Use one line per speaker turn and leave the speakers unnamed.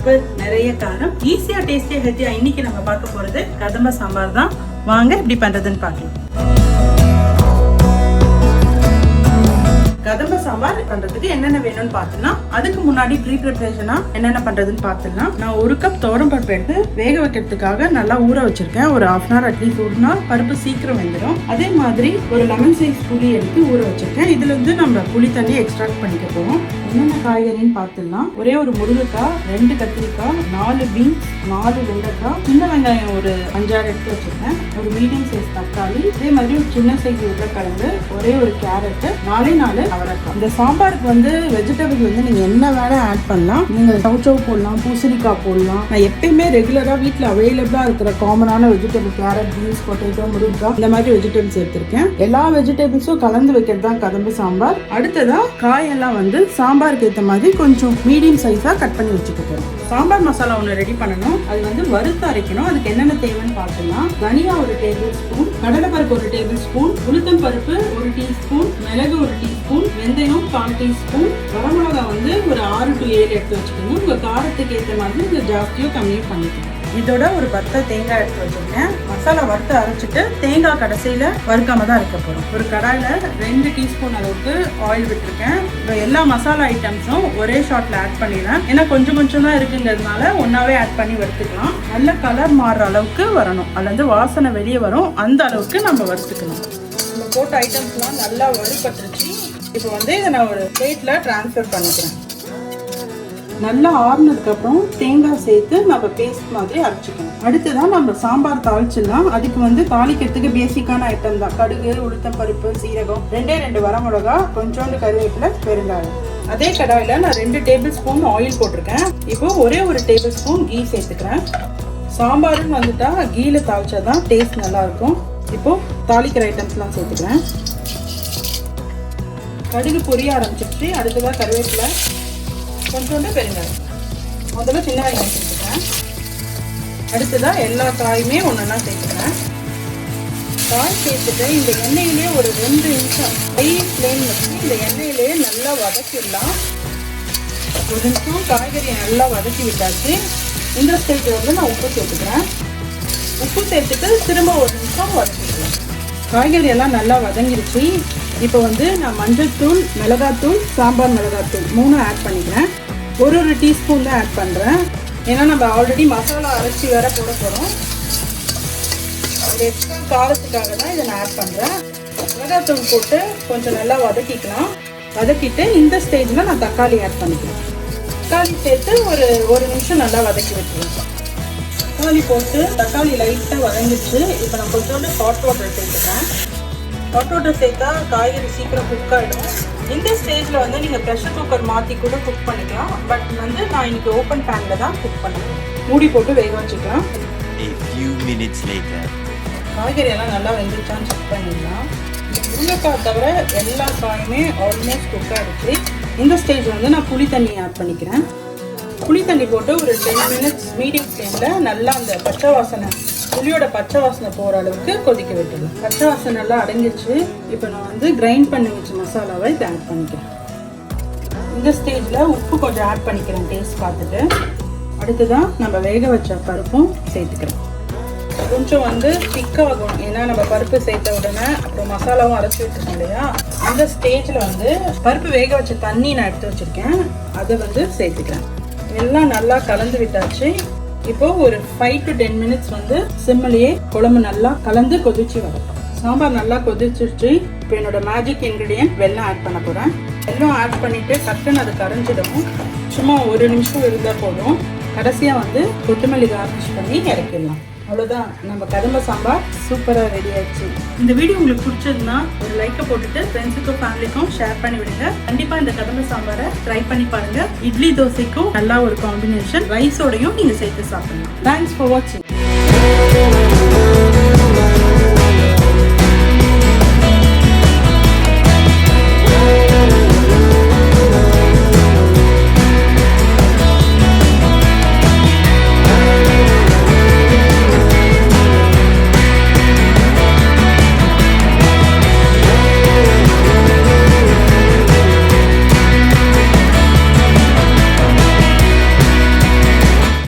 உப்பு, நிறைய காரம், ஈஸியா டேஸ்டியா ஹெல்த்தியா இன்னைக்கு நம்ம பார்க்க போறது கதம்ப சாம்பார் தான். வாங்க எப்படி பண்றதுன்னு பார்க்கலாம். கதம்ப சாம்பார் பண்றதுக்கு என்னென்ன வேணும்னு பார்த்தோம்னா, அதுக்கு முன்னாடி ப்ரீ ப்ரிப்பரேஷனா என்னென்ன பண்றதுன்னு பார்த்தோம்னா, நான் 1 கப் துவரம்பருப்பு எடுத்து வேக வைக்கிறதுக்காக நல்லா ஊற வச்சிருக்கேன். ஒரு 1/2 hour அட்லீஸ்ட் ஊறினா பருப்பு சீக்கிரம் வெந்துடும். அதே மாதிரி ஒரு லெமன் சைஸ் புளி எடுத்து ஊற வச்சிருக்கேன். இதுல இருந்து நம்ம புளி தண்ணி எக்ஸ்ட்ராக்ட் பண்ணிக்க போறோம். என்னென்ன காய்கறின்னு பார்த்துடலாம். ஒரே ஒரு முருங்கைக்காய், 2 கத்திரிக்காய், 4 பீன்ஸ், 4 வெண்டைக்காய், சின்ன வெங்காயம் ஒரு 5-6 எடுத்து வச்சிருக்கேன். ஒரு மீடியம் சைஸ் தக்காளி, அதே மாதிரி ஒரு சின்ன சைஸ் உருளைக்கிழங்கு, ஒரே ஒரு கேரட், 4 அவரைக்காய். இந்த சாம்பாருக்கு வந்து வெஜிடபிள் வந்து நீங்க என்ன வேணா ஆட் பண்ணலாம். நீங்க சவுச்சவு போடலாம், பூசணிக்காய் போடலாம். நான் எப்பயுமே ரெகுலரா வீட்டுல அவைலபிளா இருக்கிற காமனான வெஜிடபிள் கேரட், பீன்ஸ், பொட்டேட்டோ, முருங்கைக்காய் இந்த மாதிரி வெஜிடபிள்ஸ் எடுத்திருக்கேன். எல்லா வெஜிடபிள்ஸும் கலந்து வைக்கிறது தான் கதம்ப சாம்பார். அடுத்ததா காயெல்லாம் வந்து சாம்பாருக்கு ஏற்ற மாதிரி கொஞ்சம் மீடியம் சைஸா கட் பண்ணி வச்சுக்க போறோம். சாம்பார் மசாலா ஒன்று ரெடி பண்ணணும். அது வந்து வறுத்து அரைக்கணும். அதுக்கு என்னென்ன தேவைன்னு பார்த்தோம்னா, தனியா 1 டேபிள் ஸ்பூன், கடலைப்பருப்பு 1 டேபிள் ஸ்பூன், உளுத்தம் பருப்பு 1 டீஸ்பூன், மிளகு 1 டீஸ்பூன், வெந்தயம் 1/4 டீஸ்பூன், வரமிளகா வந்து ஒரு 6 to 7 எடுத்து வச்சுக்கணும். உங்க காரத்துக்கு ஏற்ற மாதிரி இந்த ஜாஸ்தியோ கம்மியோ பண்ணிக்கணும். இதோட ஒரு 10 தேங்காய் எடுத்து வச்சிருக்கேன். மசாலா வறுத்து அரைச்சிட்டு தேங்காய் கடைசியில வறுக்காம தான் இருக்க போறோம். ஒரு கடாயில 2 டீஸ்பூன் அளவுக்கு ஆயில் விட்டுருக்கேன். இப்போ எல்லா மசாலா ஐட்டம்ஸும் ஒரே ஷாட்ல ஆட் பண்ணிடுறேன். ஏன்னா கொஞ்சம் கொஞ்சம் தான் இருக்குங்கிறதுனால ஒன்னாவே ஆட் பண்ணி வறுத்துக்கலாம். நல்ல கலர் மாறுற அளவுக்கு வரணும், அல்லது வாசனை வெளியே வரும், அந்த அளவுக்கு நம்ம வறுத்துக்கணும். நம்ம போட்ட ஐட்டம்ஸ்லாம் நல்லா வறுபட்டுருச்சு. இப்போ வந்து இதை நான் ஒரு பிளேட்ல டிரான்ஸ்ஃபர் பண்ணிக்கிறேன். நல்லா ஆறுனதுக்கு அப்புறம் தேங்காய் சேர்த்து நம்ம பேஸ்ட் மாதிரி அரைச்சிக்கணும். அடுத்துதான் நம்ம சாம்பார் தாளிச்சிடலாம். அதுக்கு வந்து தாளிக்கிறதுக்கு பேசிக்கான ஐட்டம் தான் கடுகு, உளுத்தம் பருப்பு, சீரகம், 2 வரமிளகா, கொஞ்சோண்டு கருவேப்பிலை, பெருங்காயம். அதே கடாயில நான் 2 டேபிள் ஸ்பூன் ஆயில் போட்டிருக்கேன். இப்போ ஒரே ஒரு டேபிள் ஸ்பூன் கீ சேர்த்துக்கிறேன். சாம்பாருன்னு வந்துட்டா கீல தாளிச்சாதான் டேஸ்ட் நல்லா இருக்கும். இப்போ தாளிக்கிற ஐட்டம்ஸ்லாம் சேர்த்துக்கிறேன். கடுகு பொரிய ஆரம்பிச்சிருச்சு. அடுத்ததான் கருவேப்பிலை, கொஞ்சோண்டு பெருங்காயம், முதல்ல சின்ன வெங்காயம் சேர்த்துக்கிறேன். அடுத்ததான் எல்லா காயுமே ஒன்றா சேர்த்துக்கிறேன். காய் சேர்த்துட்டு இந்த எண்ணெயிலே ஒரு 2 நிமிஷம் ஹை ஃப்ளேம் வச்சு இந்த எண்ணெயிலே நல்லா வதக்கிடலாம். 1 நிமிஷம் காய்கறியை நல்லா வதக்கி விட்டாச்சு. இந்த ஸ்டேஜில் வந்து நான் உப்பு சேர்த்துக்கிறேன். உப்பு சேர்த்துட்டு திரும்ப 1 நிமிஷம் வதக்கிக்கலாம். காய்கறி எல்லாம் நல்லா வதங்கிடுச்சு. இப்போ வந்து நான் மஞ்சள் தூள், மிளகாத்தூள், சாம்பார் மிளகாத்தூள் 3 ஆட் பண்ணிக்கிறேன். ஒரு டீஸ்பூன் தான் ஆட் பண்ணுறேன். ஏன்னா நம்ம ஆல்ரெடி மசாலா அரைச்சி வேற போட போகிறோம். அது எக்ஸ்ட்ரா காரத்துக்காக தான் இதை நான் ஆட் பண்ணுறேன். மிளகாத்தூள் போட்டு கொஞ்சம் நல்லா வதக்கிக்கலாம். வதக்கிட்டு இந்த ஸ்டேஜில் நான் தக்காளி ஆட் பண்ணிக்கிறேன். தக்காளி சேர்த்து ஒரு நிமிஷம் நல்லா வதக்கி வச்சுருக்கேன். தக்காளி போட்டு தக்காளி லைட்டாக வதங்கிடுச்சு. இப்போ நான் கொஞ்சோண்டு ஹாட் வாட்டர் சேர்த்துக்கிறேன். ஹாட் வாட்டர் சேர்த்தா காய்கறி சீக்கிரம் குக் ஆகிடும். இந்த ஸ்டேஜில் வந்து நீங்கள் ப்ரெஷர் குக்கர் மாற்றி கூட குக் பண்ணிக்கலாம். பட் வந்து நான் இன்னைக்கு ஓப்பன் பேனில் தான் குக் பண்ணுறேன். மூடி போட்டு வேக வச்சுக்கலாம். காய்கறி எல்லாம் நல்லா வெந்துருச்சான்னு செக் பண்ணிடலாம். முருங்கைக்காய் தவிர எல்லா காயுமே ஆல்மோஸ்ட் குக் ஆகிடுச்சு. இந்த ஸ்டேஜ் வந்து நான் புளி தண்ணி ஆட் பண்ணிக்கிறேன். புளி தண்ணி போட்டு ஒரு 10 minutes மீடியம் ஃப்ளேமில் நல்லா அந்த பச்சை வாசனை, புளியோட பச்சை வாசனை போகிற அளவுக்கு கொதிக்க விட்டுடலாம். பச்சை வாசனை நல்லா அடங்கிடுச்சு. இப்போ நான் வந்து கிரைண்ட் பண்ணி வச்ச மசாலாவை இதை ஆட் பண்ணிக்கிறேன். இந்த ஸ்டேஜில் உப்பு கொஞ்சம் ஆட் பண்ணிக்கிறேன் டேஸ்ட் பார்த்துட்டு. அடுத்துதான் நம்ம வேக வச்ச பருப்பும் சேர்த்துக்கிறேன். கொஞ்சம் வந்து திக்காகும், ஏன்னா நம்ம பருப்பு சேர்த்த உடனே அப்புறம் மசாலாவும் அரைச்சி வச்சுருக்கோம் இல்லையா. அந்த ஸ்டேஜில் வந்து பருப்பு வேக வச்ச தண்ணி நான் எடுத்து வச்சுருக்கேன், அதை வந்து சேர்த்துக்கிறேன். எல்லாம் நல்லா கலந்து விட்டாச்சு. இப்போ ஒரு 5 to 10 minutes வந்து சிம்மிலேயே குழம்பு நல்லா கலந்து கொதிச்சு வரும். சாம்பார் நல்லா கொதிச்சிருச்சு. இப்போ என்னோட மேஜிக் இன்க்ரீடியன்ட் வெல்லம் ஆட் பண்ண போகிறேன். வெல்லம் ஆட் பண்ணிவிட்டு டக்குன்னு அது கரைஞ்சிடும். சும்மா 1 நிமிஷம் இருந்தால் போதும். கடைசியாக வந்து கொத்தமல்லி கார்னிஷ் பண்ணி இறக்கிடலாம். அவ்வளோதான், நம்ம கதம்ப சாம்பார் சூப்பராக ரெடி ஆயிடுச்சு. இந்த வீடியோ உங்களுக்கு பிடிச்சதுன்னா ஒரு லைக்கை போட்டுட்டு ஃப்ரெண்ட்ஸுக்கும் ஃபேமிலிக்கும் ஷேர் பண்ணி விடுங்க. கண்டிப்பாக இந்த கதம்ப சாம்பாரை ட்ரை பண்ணி பாருங்க. இட்லி தோசைக்கும் நல்லா ஒரு காம்பினேஷன், ரைஸோடையும் நீங்கள் சேர்த்து சாப்பிடலாம். தேங்க்ஸ் ஃபார் வாட்சிங்.